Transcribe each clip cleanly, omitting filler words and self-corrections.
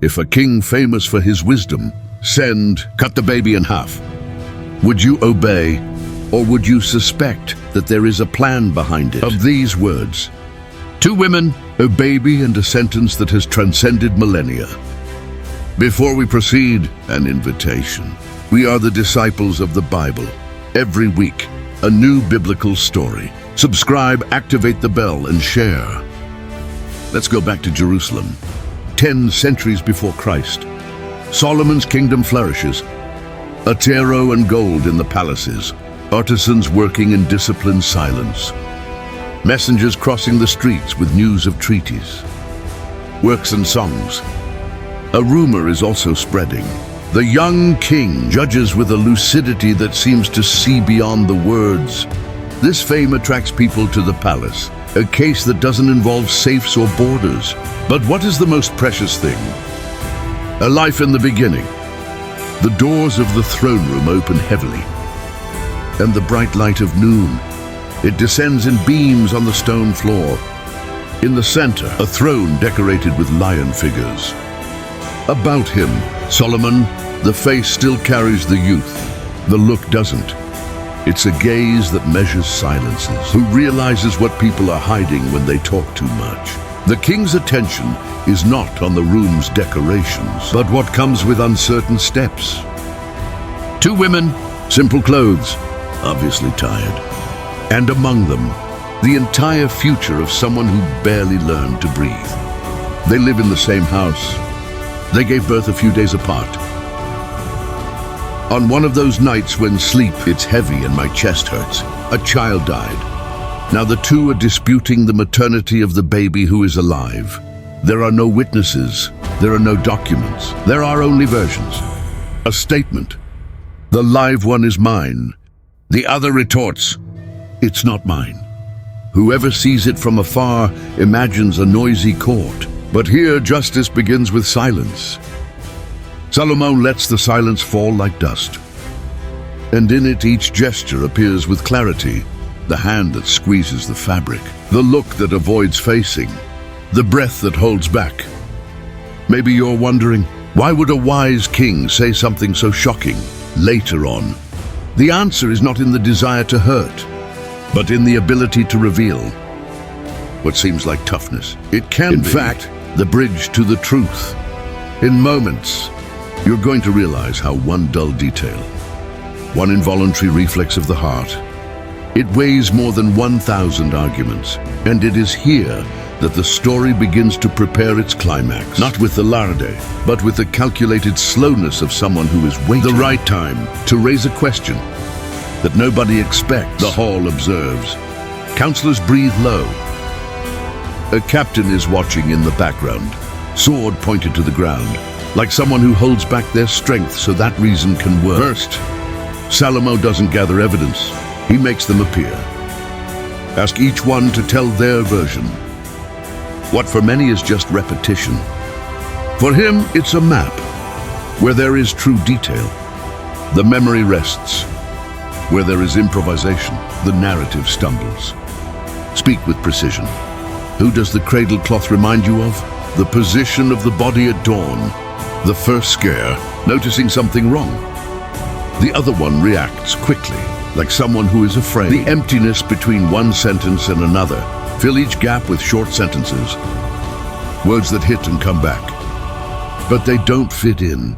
If a king famous for his wisdom cut the baby in half, would you obey, or would you suspect that there is a plan behind it? Of these words, 2 women, a baby, and a sentence that has transcended millennia. Before we proceed, an invitation. We are the disciples of the Bible. Every week, a new biblical story. Subscribe, activate the bell, and share. Let's go back to Jerusalem. 10 centuries before Christ. Solomon's kingdom flourishes. A tarot and gold in the palaces. Artisans working in disciplined silence. Messengers crossing the streets with news of treaties. Works and songs. A rumor is also spreading. The young king judges with a lucidity that seems to see beyond the words. This fame attracts people to the palace, a case that doesn't involve safes or borders. But what is the most precious thing? A life in the beginning. The doors of the throne room open heavily, and the bright light of noon. It descends in beams on the stone floor. In the center, a throne decorated with lion figures. About him, Solomon, the face still carries the youth. The look doesn't. It's a gaze that measures silences, who realizes what people are hiding when they talk too much. The king's attention is not on the room's decorations, but what comes with uncertain steps. 2 women, simple clothes, obviously tired. And among them, the entire future of someone who barely learned to breathe. They live in the same house. They gave birth a few days apart. On one of those nights when sleep, it's heavy and my chest hurts, a child died. Now the 2 are disputing the maternity of the baby who is alive. There are no witnesses. There are no documents. There are only versions. A statement. The live one is mine. The other retorts, it's not mine. Whoever sees it from afar imagines a noisy court. But here justice begins with silence. Solomon lets the silence fall like dust. And in it each gesture appears with clarity. The hand that squeezes the fabric. The look that avoids facing. The breath that holds back. Maybe you're wondering, why would a wise king say something so shocking later on? The answer is not in the desire to hurt, but in the ability to reveal what seems like toughness. It can be, in fact, the bridge to the truth. In moments, you're going to realize how one dull detail, one involuntary reflex of the heart, it weighs more than 1,000 arguments. And it is here that the story begins to prepare its climax. Not with the larde, but with the calculated slowness of someone who is waiting. The right time to raise a question that nobody expects. The hall observes. Counselors breathe low. A captain is watching in the background, sword pointed to the ground, like someone who holds back their strength so that reason can work. First, Salomo doesn't gather evidence. He makes them appear. Ask each one to tell their version. What for many is just repetition, for him it's a map where there is true detail. The memory rests. Where there is improvisation, the narrative stumbles. Speak with precision. Who does the cradle cloth remind you of? The position of the body at dawn. The first scare, noticing something wrong. The other one reacts quickly, like someone who is afraid. The emptiness between one sentence and another. Fill each gap with short sentences. Words that hit and come back. But they don't fit in.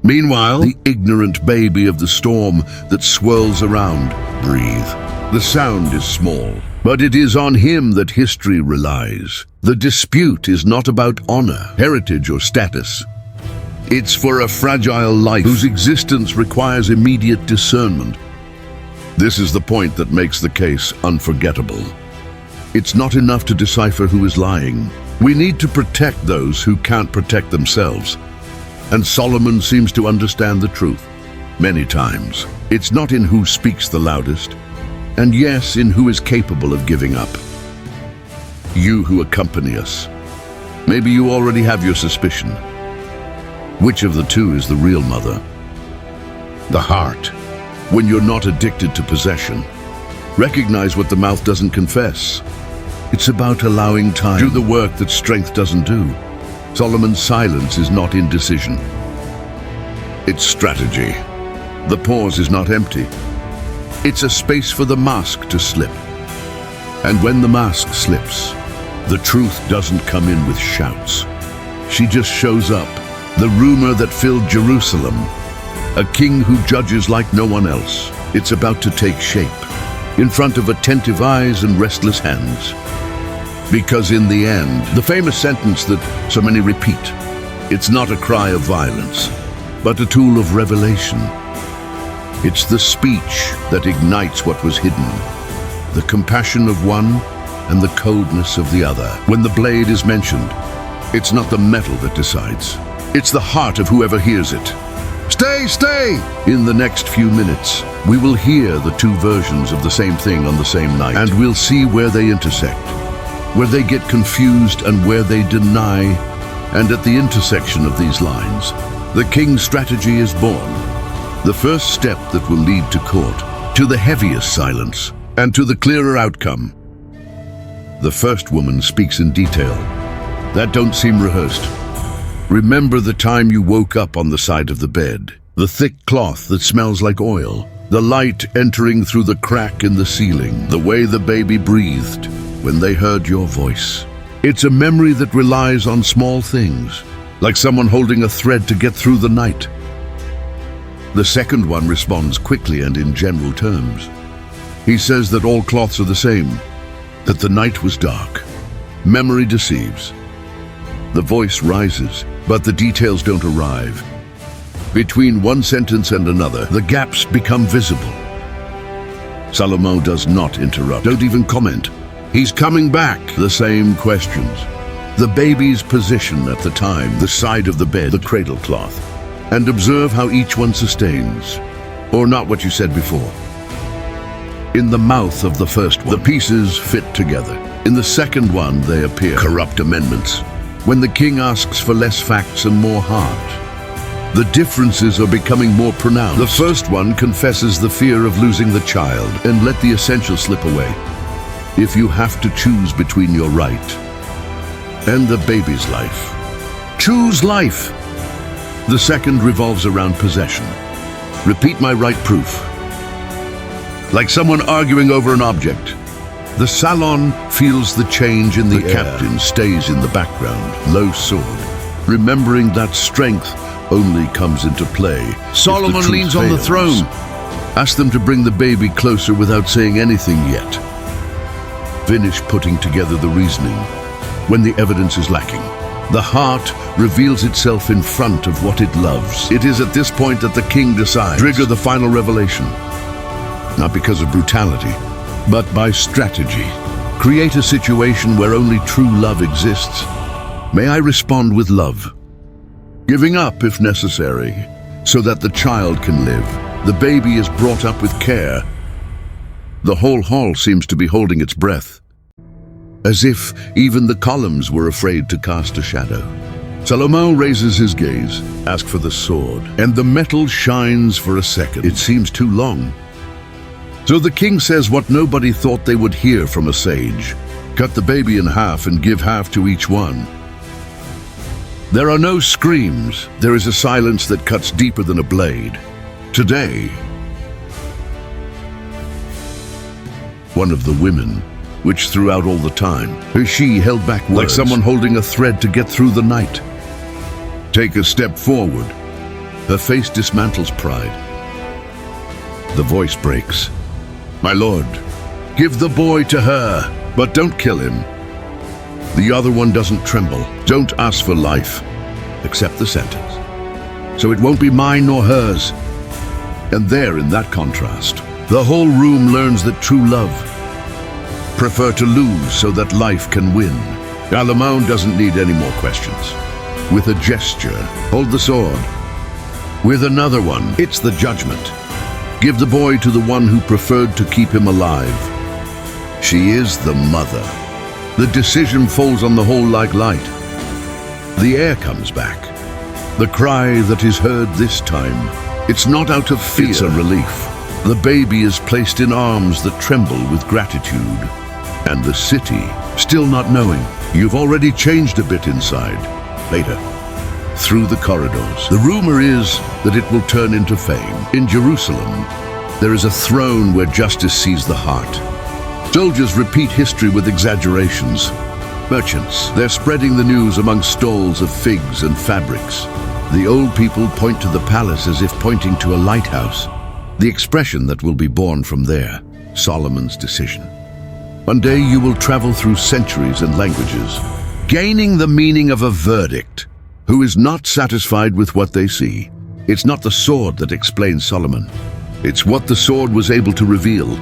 Meanwhile, the ignorant baby of the storm that swirls around. Breathe. The sound is small, but it is on him that history relies. The dispute is not about honor, heritage, or status. It's for a fragile life whose existence requires immediate discernment. This is the point that makes the case unforgettable. It's not enough to decipher who is lying. We need to protect those who can't protect themselves. And Solomon seems to understand the truth. Many times, it's not in who speaks the loudest, and yes, in who is capable of giving up. You who accompany us, maybe you already have your suspicion. Which of the 2 is the real mother? The heart. When you're not addicted to possession, recognize what the mouth doesn't confess. It's about allowing time. Do the work that strength doesn't do. Solomon's silence is not indecision. It's strategy. The pause is not empty. It's a space for the mask to slip. And when the mask slips, the truth doesn't come in with shouts. She just shows up, the rumor that filled Jerusalem. A king who judges like no one else. It's about to take shape, in front of attentive eyes and restless hands. Because in the end, the famous sentence that so many repeat, it's not a cry of violence, but a tool of revelation. It's the speech that ignites what was hidden, the compassion of one and the coldness of the other. When the blade is mentioned, it's not the metal that decides. It's the heart of whoever hears it. Stay, stay! In the next few minutes, we will hear the two versions of the same thing on the same night, and we'll see where they intersect, where they get confused and where they deny. And at the intersection of these lines, the king's strategy is born. The first step that will lead to court, to the heaviest silence, and to the clearer outcome. The first woman speaks in detail. That don't seem rehearsed. Remember the time you woke up on the side of the bed, the thick cloth that smells like oil, the light entering through the crack in the ceiling, the way the baby breathed when they heard your voice. It's a memory that relies on small things, like someone holding a thread to get through the night. The second one responds quickly and in general terms. He says that all cloths are the same, that the night was dark. Memory deceives. The voice rises, but the details don't arrive. Between one sentence and another, the gaps become visible. Salomon does not interrupt, don't even comment. He's coming back. The same questions. The baby's position at the time, the side of the bed, the cradle cloth, and observe how each one sustains, or not what you said before. In the mouth of the first one, the pieces fit together. In the second one, they appear corrupt amendments. When the king asks for less facts and more heart, the differences are becoming more pronounced. The first one confesses the fear of losing the child and let the essential slip away. If you have to choose between your right and the baby's life, choose life. The second revolves around possession. Repeat my right proof. Like someone arguing over an object. The salon feels the change in the air. Captain stays in the background, low sword, remembering that strength only comes into play. Solomon leans on the throne. Ask them to bring the baby closer without saying anything yet. Finish putting together the reasoning when the evidence is lacking. The heart reveals itself in front of what it loves. It is at this point that the king decides. Trigger the final revelation. Not because of brutality, but by strategy. Create a situation where only true love exists. May I respond with love? Giving up if necessary, so that the child can live. The baby is brought up with care. The whole hall seems to be holding its breath, as if even the columns were afraid to cast a shadow. Salomon raises his gaze, asks for the sword, and the metal shines for a second. It seems too long. So the king says what nobody thought they would hear from a sage. Cut the baby in half and give half to each one. There are no screams. There is a silence that cuts deeper than a blade. Today, one of the women, which throughout all the time, she held back words, like someone holding a thread to get through the night. Take a step forward. Her face dismantles pride. The voice breaks. My lord, give the boy to her, but don't kill him. The other one doesn't tremble. Don't ask for life. Accept the sentence. So it won't be mine nor hers. And there, in that contrast, the whole room learns that true love prefer to lose so that life can win. Salomon doesn't need any more questions. With a gesture, hold the sword. With another one, it's the judgment. Give the boy to the one who preferred to keep him alive. She is the mother. The decision falls on the whole like light. The air comes back. The cry that is heard this time, it's not out of fear, it's a relief. The baby is placed in arms that tremble with gratitude. And the city, still not knowing, you've already changed a bit inside. later, through the corridors. The rumor is that it will turn into fame. In Jerusalem, there is a throne where justice sees the heart. Soldiers repeat history with exaggerations. Merchants, they're spreading the news among stalls of figs and fabrics. The old people point to the palace as if pointing to a lighthouse. The expression that will be born from there, Solomon's decision. One day you will travel through centuries and languages, gaining the meaning of a verdict. Who is not satisfied with what they see? It's not the sword that explains Solomon. It's what the sword was able to reveal.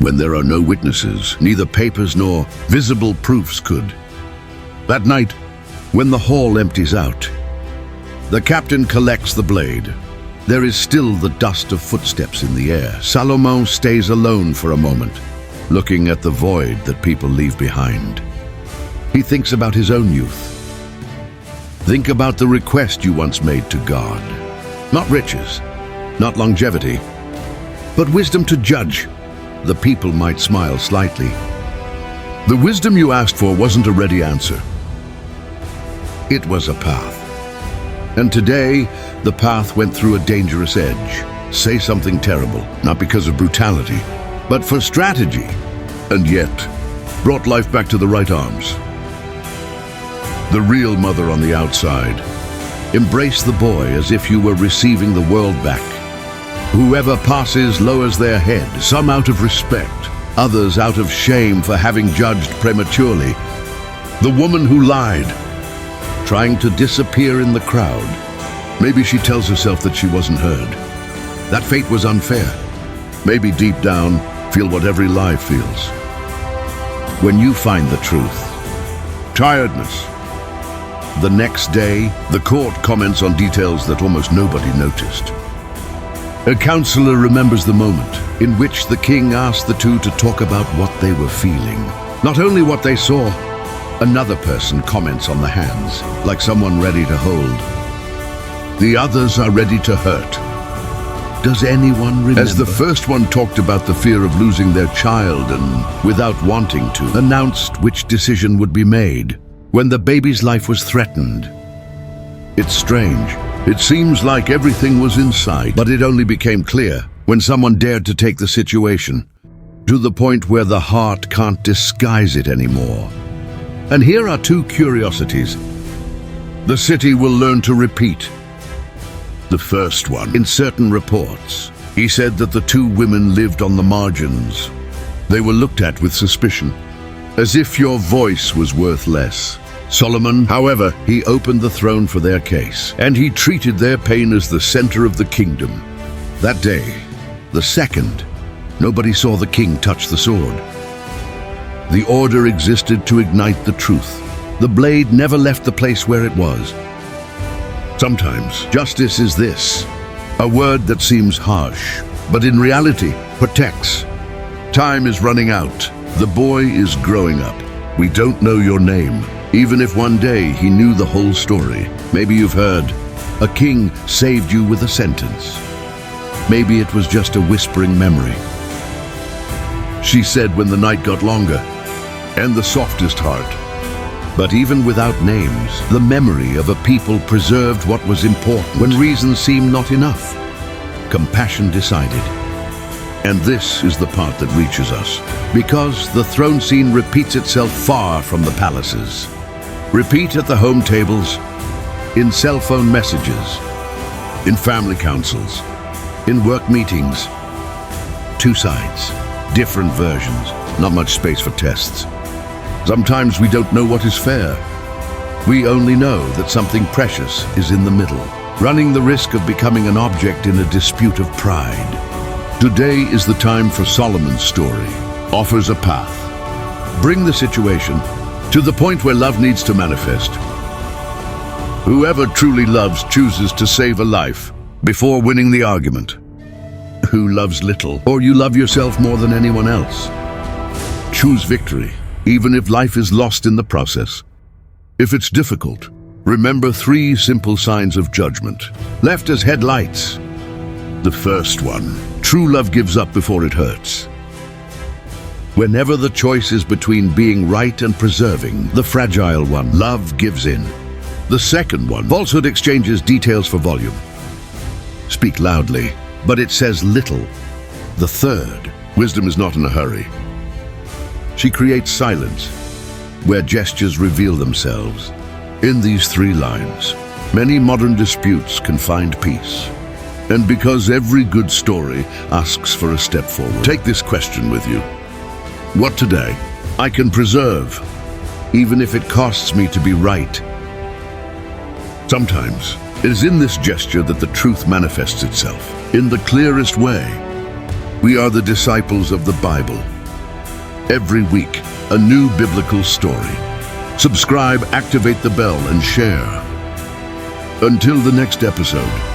When there are no witnesses, neither papers nor visible proofs could. That night, when the hall empties out, the captain collects the blade. There is still the dust of footsteps in the air. Salomon stays alone for a moment, looking at the void that people leave behind. He thinks about his own youth. Think about the request you once made to God. Not riches, not longevity, but wisdom to judge. The people might smile slightly. The wisdom you asked for wasn't a ready answer. It was a path. And today, the path went through a dangerous edge. Say something terrible, not because of brutality, but for strategy, and yet brought life back to the right arms. The real mother on the outside. Embrace the boy as if you were receiving the world back. Whoever passes lowers their head, some out of respect, others out of shame for having judged prematurely. The woman who lied, trying to disappear in the crowd. Maybe she tells herself that she wasn't heard. That fate was unfair. Maybe deep down, feel what every lie feels. When you find the truth, tiredness. The next day, the court comments on details that almost nobody noticed. A counselor remembers the moment in which the king asked the two to talk about what they were feeling. Not only what they saw, another person comments on the hands, like someone ready to hold. The others are ready to hurt. Does anyone remember? As the first one talked about the fear of losing their child and, without wanting to, announced which decision would be made when the baby's life was threatened. It's strange. It seems like everything was in sight, but it only became clear when someone dared to take the situation to the point where the heart can't disguise it anymore. And here are two curiosities the city will learn to repeat. The first one, in certain reports, he said that the two women lived on the margins. They were looked at with suspicion, as if your voice was worth less. Solomon, however, he opened the throne for their case, and he treated their pain as the center of the kingdom. That day, the second, nobody saw the king touch the sword. The order existed to ignite the truth. The blade never left the place where it was. Sometimes, justice is this, a word that seems harsh, but in reality, protects. Time is running out. The boy is growing up. We don't know your name. Even if one day he knew the whole story. Maybe you've heard, a king saved you with a sentence. Maybe it was just a whispering memory. She said when the night got longer, and the softest heart. But even without names, the memory of a people preserved what was important when reason seemed not enough. Compassion decided. And this is the part that reaches us, because the throne scene repeats itself far from the palaces. Repeat at the home tables, in cell phone messages, in family councils, in work meetings. Two sides, different versions, not much space for tests. Sometimes we don't know what is fair. We only know that something precious is in the middle, running the risk of becoming an object in a dispute of pride. Today is the time for Solomon's story. Offers a path. Bring the situation to the point where love needs to manifest. Whoever truly loves chooses to save a life before winning the argument. Who loves little, or you love yourself more than anyone else? Choose victory, even if life is lost in the process. If it's difficult, remember 3 simple signs of judgment, left as headlights. The first one, true love gives up before it hurts. Whenever the choice is between being right and preserving the fragile one, love gives in. The second one, falsehood exchanges details for volume. Speak loudly, but it says little. The third, wisdom is not in a hurry. She creates silence, where gestures reveal themselves. In these 3 lines, many modern disputes can find peace. And because every good story asks for a step forward, take this question with you. What today I can preserve, even if it costs me to be right? Sometimes it is in this gesture that the truth manifests itself, in the clearest way. We are the disciples of the Bible. Every week, a new biblical story. Subscribe, activate the bell, and share. Until the next episode.